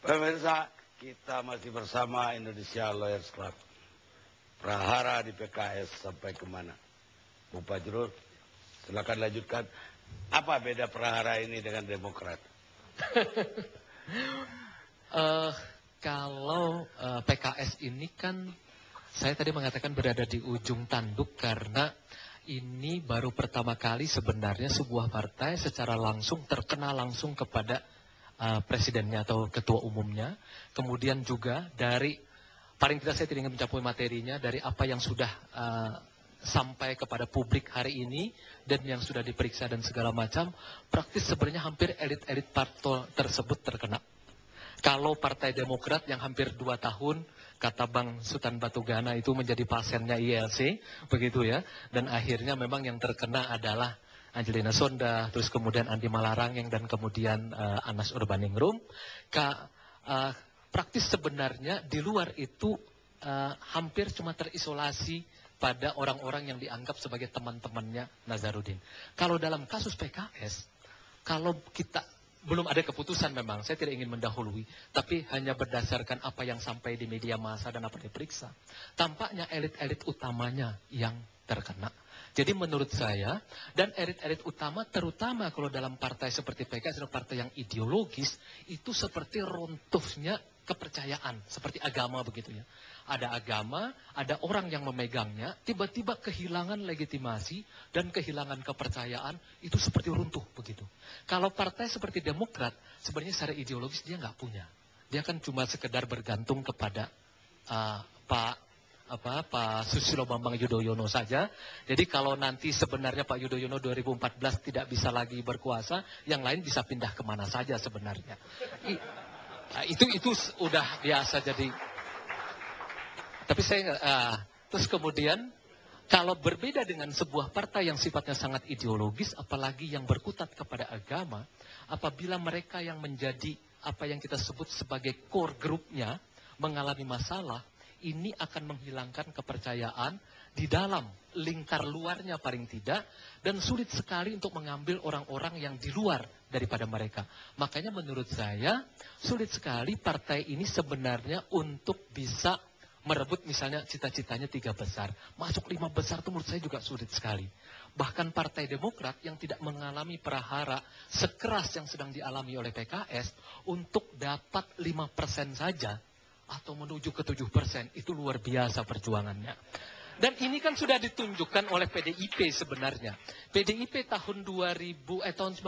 Pemirsa, kita masih bersama Indonesia Lawyers Club. Prahara di PKS sampai kemana? Bu Fajrul, silakan lanjutkan. Apa beda prahara ini dengan Demokrat? Kalau PKS ini kan, saya tadi mengatakan berada di ujung tanduk karena ini baru pertama kali sebenarnya sebuah partai secara langsung terkena langsung kepada presidennya atau ketua umumnya. Kemudian juga dari, paling tidak saya tidak ingin mencapai materinya, dari apa yang sudah sampai kepada publik hari ini dan yang sudah diperiksa dan segala macam, praktis sebenarnya hampir elit-elit partai tersebut terkena. Kalau Partai Demokrat yang hampir 2 tahun, kata Bang Sultan Batugana itu menjadi pasiennya ILC, begitu ya, dan akhirnya memang yang terkena adalah Angelina Sonda, terus kemudian Andi Malarangeng, dan kemudian Anas Urbaningrum. Praktis sebenarnya di luar itu hampir cuma terisolasi pada orang-orang yang dianggap sebagai teman-temannya Nazarudin. Kalau dalam kasus PKS, kalau kita belum ada keputusan memang, saya tidak ingin mendahului, tapi hanya berdasarkan apa yang sampai di media massa dan apa diperiksa, tampaknya elit-elit utamanya yang terkena. Jadi menurut saya, dan elit-elit utama terutama kalau dalam partai seperti PKS, adalah partai yang ideologis, itu seperti runtuhnya kepercayaan, seperti agama begitu ya. Ada agama, ada orang yang memegangnya, tiba-tiba kehilangan legitimasi dan kehilangan kepercayaan, itu seperti runtuh begitu. Kalau partai seperti Demokrat, sebenarnya secara ideologis dia nggak punya. Dia kan cuma sekedar bergantung kepada Pak Susilo Bambang Yudhoyono saja. Jadi kalau nanti sebenarnya Pak Yudhoyono 2014 tidak bisa lagi berkuasa, yang lain bisa pindah kemana saja sebenarnya. Itu udah biasa jadi. Tapi saya terus kemudian kalau berbeda dengan sebuah partai yang sifatnya sangat ideologis, apalagi yang berkutat kepada agama, apabila mereka yang menjadi apa yang kita sebut sebagai core groupnya mengalami masalah, ini akan menghilangkan kepercayaan di dalam lingkar luarnya paling tidak, dan sulit sekali untuk mengambil orang-orang yang di luar daripada mereka. Makanya menurut saya, sulit sekali partai ini sebenarnya untuk bisa merebut misalnya cita-citanya 3 besar. Masuk 5 besar itu menurut saya juga sulit sekali. Bahkan Partai Demokrat yang tidak mengalami prahara sekeras yang sedang dialami oleh PKS, untuk dapat 5% saja, atau menuju ke 7%, itu luar biasa perjuangannya. Dan ini kan sudah ditunjukkan oleh PDIP sebenarnya. PDIP tahun 1999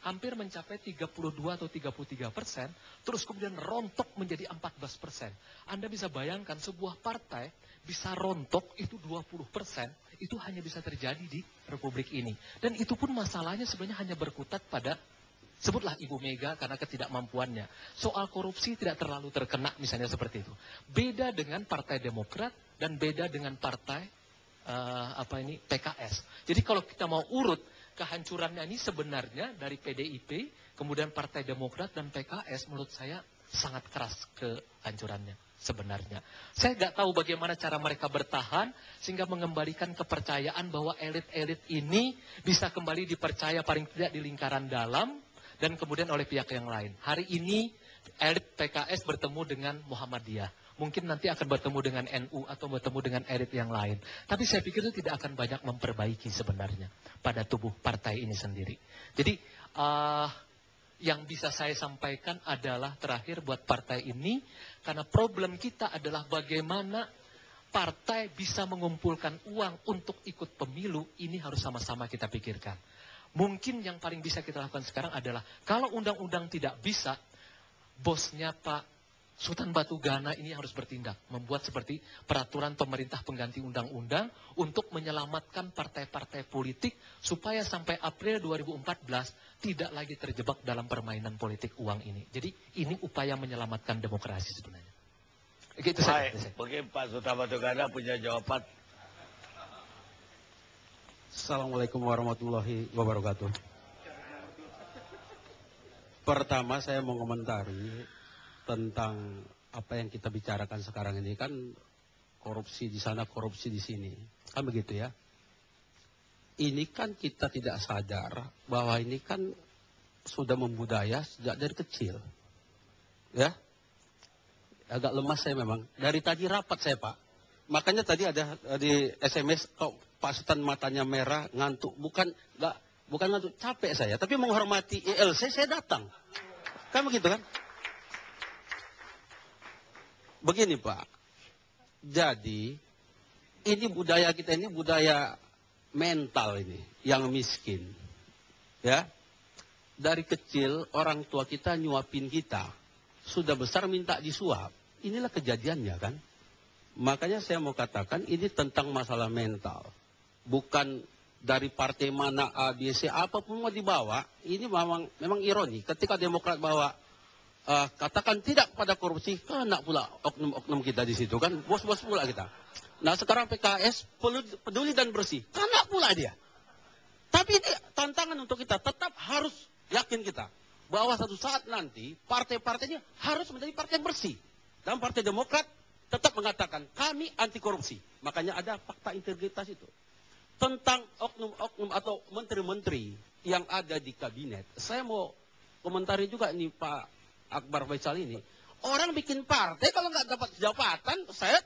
hampir mencapai 32 atau 33%, terus kemudian rontok menjadi 14%. Anda bisa bayangkan sebuah partai bisa rontok itu 20%, itu hanya bisa terjadi di Republik ini. Dan itu pun masalahnya sebenarnya hanya berkutat pada, sebutlah Ibu Mega karena ketidakmampuannya. Soal korupsi tidak terlalu terkena misalnya seperti itu. Beda dengan Partai Demokrat dan beda dengan partai PKS. Jadi kalau kita mau urut kehancurannya ini sebenarnya dari PDIP, kemudian Partai Demokrat dan PKS, menurut saya sangat keras kehancurannya sebenarnya. Saya nggak tahu bagaimana cara mereka bertahan sehingga mengembalikan kepercayaan bahwa elit-elit ini bisa kembali dipercaya paling tidak di lingkaran dalam, dan kemudian oleh pihak yang lain. Hari ini elit PKS bertemu dengan Muhammadiyah. Mungkin nanti akan bertemu dengan NU atau bertemu dengan elit yang lain. Tapi saya pikir itu tidak akan banyak memperbaiki sebenarnya pada tubuh partai ini sendiri. Jadi yang bisa saya sampaikan adalah terakhir buat partai ini, karena problem kita adalah bagaimana partai bisa mengumpulkan uang untuk ikut pemilu, ini harus sama-sama kita pikirkan. Mungkin yang paling bisa kita lakukan sekarang adalah, kalau undang-undang tidak bisa, bosnya Pak Sultan Batugana ini harus bertindak, membuat seperti peraturan pemerintah pengganti undang-undang untuk menyelamatkan partai-partai politik supaya sampai April 2014 tidak lagi terjebak dalam permainan politik uang ini. Jadi ini upaya menyelamatkan demokrasi sebenarnya. Gitu saja. Mungkin Pak Sultan Batugana punya jawaban. Assalamualaikum warahmatullahi wabarakatuh. Pertama saya mau komentari tentang apa yang kita bicarakan sekarang ini, kan korupsi di sana, korupsi di sini, kan begitu ya. Ini kan kita tidak sadar bahwa ini kan sudah membudaya sejak dari kecil. Ya, agak lemas saya memang. Dari tadi rapat saya, Pak. Makanya tadi ada di SMS, kok Pak Sultan matanya merah, ngantuk. Bukan ngantuk, capek saya. Tapi menghormati ILC, saya datang. Kan begitu kan? Begini, Pak. Jadi, ini budaya kita ini budaya mental ini, yang miskin. Ya, dari kecil orang tua kita nyuapin kita, sudah besar minta disuap. Inilah kejadiannya kan. Makanya saya mau katakan ini tentang masalah mental. Bukan dari partai mana A, B, C, apapun mau dibawa. Ini memang ironi. Ketika Demokrat bawa katakan tidak pada korupsi, kena pula oknum-oknum kita di situ kan. Bos-bos pula kita. Nah sekarang PKS peduli dan bersih, kena pula dia. Tapi ini tantangan untuk kita, tetap harus yakin kita bahwa satu saat nanti partai-partainya harus menjadi partai bersih. Dan Partai Demokrat tetap mengatakan kami anti korupsi. Makanya ada fakta integritas itu. Tentang oknum-oknum atau menteri-menteri yang ada di kabinet, saya mau komentari juga nih Pak Akbar Faisal ini. Orang bikin partai kalau nggak dapat jabatan, saya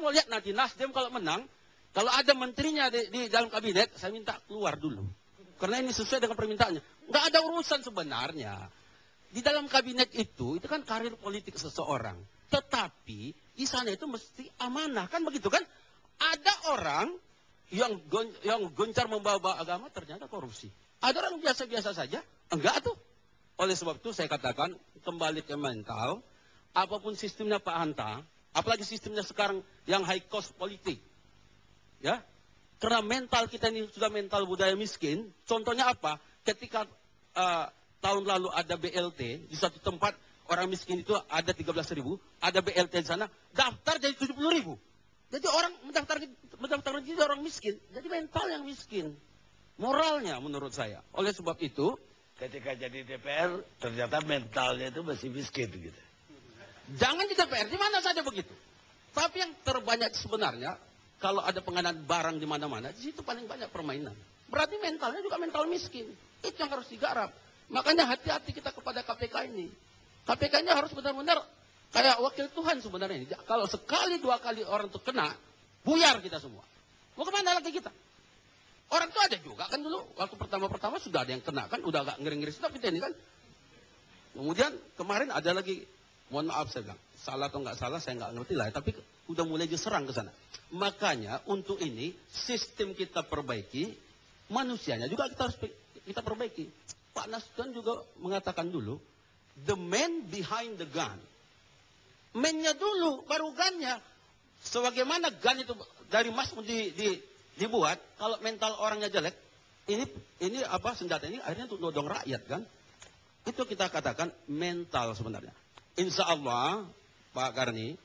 mau lihat nanti Nasdem kalau menang, kalau ada menterinya di dalam kabinet, saya minta keluar dulu. Karena ini sesuai dengan permintaannya. Nggak ada urusan sebenarnya. Di dalam kabinet itu kan karir politik seseorang. Tetapi di sana itu mesti amanah. Kan begitu kan? Ada orang yang gencar membawa agama ternyata korupsi. Ada orang biasa-biasa saja. Enggak tuh. Oleh sebab itu saya katakan kembali ke mental. Apapun sistemnya Pak Hanta. Apalagi sistemnya sekarang yang high cost politik. Ya, karena mental kita ini sudah mental budaya miskin. Contohnya apa? Ketika tahun lalu ada BLT di satu tempat orang miskin itu ada 13.000, ada BLT di sana, daftar jadi 70.000. Jadi orang mendaftar jadi orang miskin. Jadi mental yang miskin, moralnya menurut saya. Oleh sebab itu, Ketika jadi DPR, ternyata mentalnya itu masih miskin gitu. jangan di DPR, di mana saja begitu. Tapi yang terbanyak sebenarnya, kalau ada pengadaan barang di mana-mana, di situ paling banyak permainan. Berarti mentalnya juga mental miskin. Itu yang harus digarap. Makanya hati-hati kita kepada KPK ini. KPK ini harus benar-benar kayak wakil Tuhan sebenarnya ini. Kalau sekali dua kali orang itu kena, buyar kita semua. Mau kemana lagi kita? Orang itu ada juga kan dulu, waktu pertama-pertama sudah ada yang kena kan, udah agak ngeri-ngeri sedap kita ini kan. Kemudian kemarin ada lagi, mohon maaf saya bilang, salah atau nggak salah saya nggak ngerti lah, tapi udah mulai diserang ke sana. Makanya untuk ini sistem kita perbaiki, manusianya juga kita perbaiki. Pak Nasdem juga mengatakan dulu, the man behind the gun. Man-nya dulu, baru gun-nya. Sebagaimana gun itu dari emas dibuat, kalau mental orangnya jelek, ini apa senjata ini akhirnya untuk nodong rakyat kan? Itu kita katakan mental sebenarnya. Insya Allah, Pak Karni,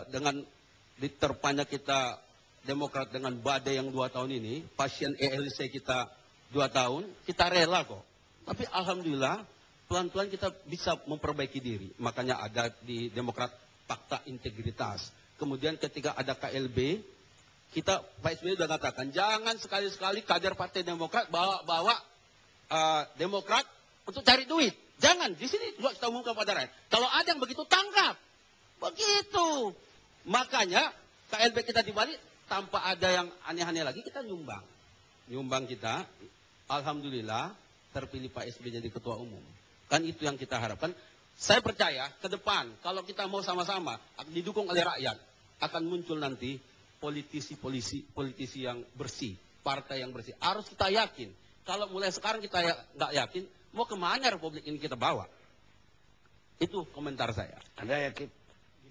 dengan diterpanya kita Demokrat dengan badai yang 2 tahun ini, pasien ELC kita 2 tahun, kita rela kok. Tapi alhamdulillah, pelan-pelan kita bisa memperbaiki diri. Makanya ada di Demokrat fakta integritas. Kemudian ketika ada KLB, kita Pak SBY sudah katakan, jangan sekali-sekali kader Partai Demokrat bawa Demokrat untuk cari duit. Jangan, di sini juga kita umumkan pada rakyat. Kalau ada yang begitu, tangkap. Begitu. Makanya KLB kita dibalik, tanpa ada yang aneh-aneh lagi, kita nyumbang. Nyumbang kita, alhamdulillah, terpilih Pak SBY jadi ketua umum. Kan itu yang kita harapkan. Saya percaya, ke depan, kalau kita mau sama-sama, didukung oleh rakyat, akan muncul nanti politisi yang bersih, partai yang bersih. Harus kita yakin. Kalau mulai sekarang kita nggak yakin, mau kemana Republik ini kita bawa? Itu komentar saya. Anda yakin?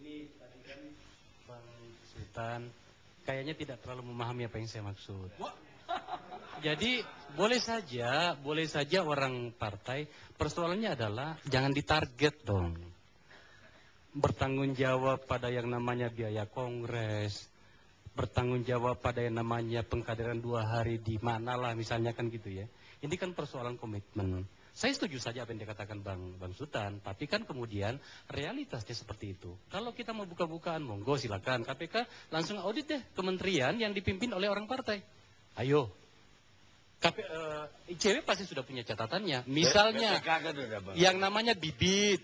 Ini tadi kan Bang Sultan kayaknya tidak terlalu memahami apa yang saya maksud. Jadi boleh saja orang partai, persoalannya adalah jangan ditarget dong. Bertanggung jawab pada yang namanya biaya kongres, bertanggung jawab pada yang namanya pengkaderan 2 hari di mana lah misalnya kan gitu ya. Ini kan persoalan komitmen. Saya setuju saja apa yang dikatakan Bang Sultan, tapi kan kemudian realitasnya seperti itu. Kalau kita mau buka-bukaan, monggo silakan. KPK langsung audit deh kementerian yang dipimpin oleh orang partai. Ayo. ICW pasti sudah punya catatannya. Misalnya BPK kan udah, Bang. yang namanya bibit,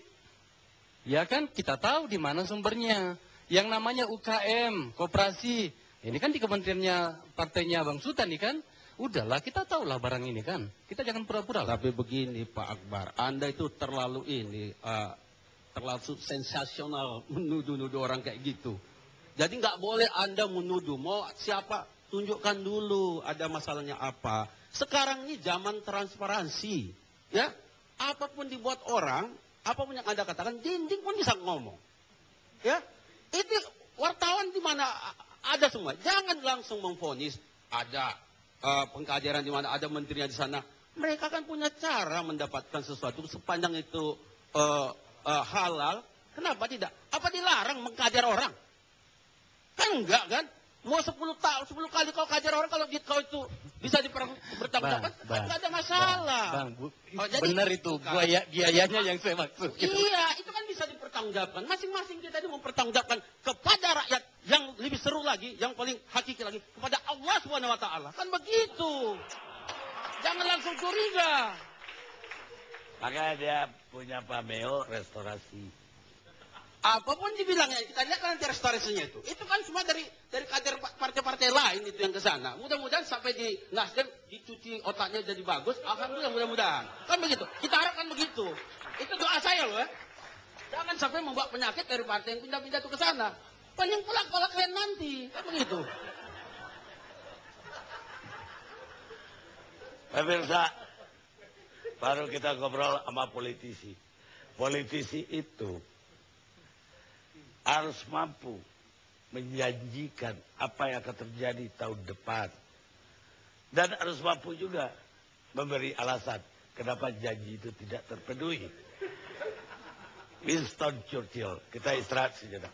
Ya kan, kita tahu di mana sumbernya. Yang namanya UKM, koperasi, ini kan di kementeriannya partainya Bang Sultan nih kan. Udahlah, kita tahulah barang ini kan. Kita jangan pura-pura lah. Tapi begini Pak Akbar, Anda itu terlalu terlalu sensasional menuduh-nuduh orang kayak gitu. Jadi nggak boleh Anda menuduh, mau siapa, tunjukkan dulu ada masalahnya apa. Sekarang ini zaman transparansi, ya. Apapun dibuat orang, apapun yang Anda katakan, dinding pun bisa ngomong. Ya, itu wartawan di mana ada semua. Jangan langsung memvonis ada pengkaderan di mana ada menterinya di sana. Mereka kan punya cara mendapatkan sesuatu sepanjang itu halal. Kenapa tidak? Apa dilarang mengkader orang? Kan enggak kan? Mau 10 kali kau kader orang, kalau kau itu bisa bertanggung jawab, enggak ada masalah. Benar itu, biayanya yang saya maksud. Iya, itu kan bisa dipertanggungjawabkan. Masing-masing kita itu mempertanggungjawabkan kepada rakyat, yang lebih seru lagi, yang paling hakiki lagi, kepada Allah Subhanahu wa taala. Kan begitu. Jangan langsung curiga. Makanya dia punya pameo restorasi. Apapun dibilangnya, kita lihat kan nanti restorasinya itu. Itu kan semua dari kader partai-partai lain itu yang ke sana. Mudah-mudahan sampai di Nasdem dicuci otaknya jadi bagus. Alhamdulillah, mudah-mudahan. Kan begitu. Kita harapkan begitu. Itu doa saya loh ya. Jangan sampai membawa penyakit dari partai yang pindah-pindah itu ke sana. Banyak pula kalian nanti. Kan begitu. Pemirsa, baru kita ngobrol sama politisi. Politisi itu harus mampu menjanjikan apa yang akan terjadi tahun depan. Dan harus mampu juga memberi alasan kenapa janji itu tidak terpenuhi. Winston Churchill. Kita istirahat sejenak.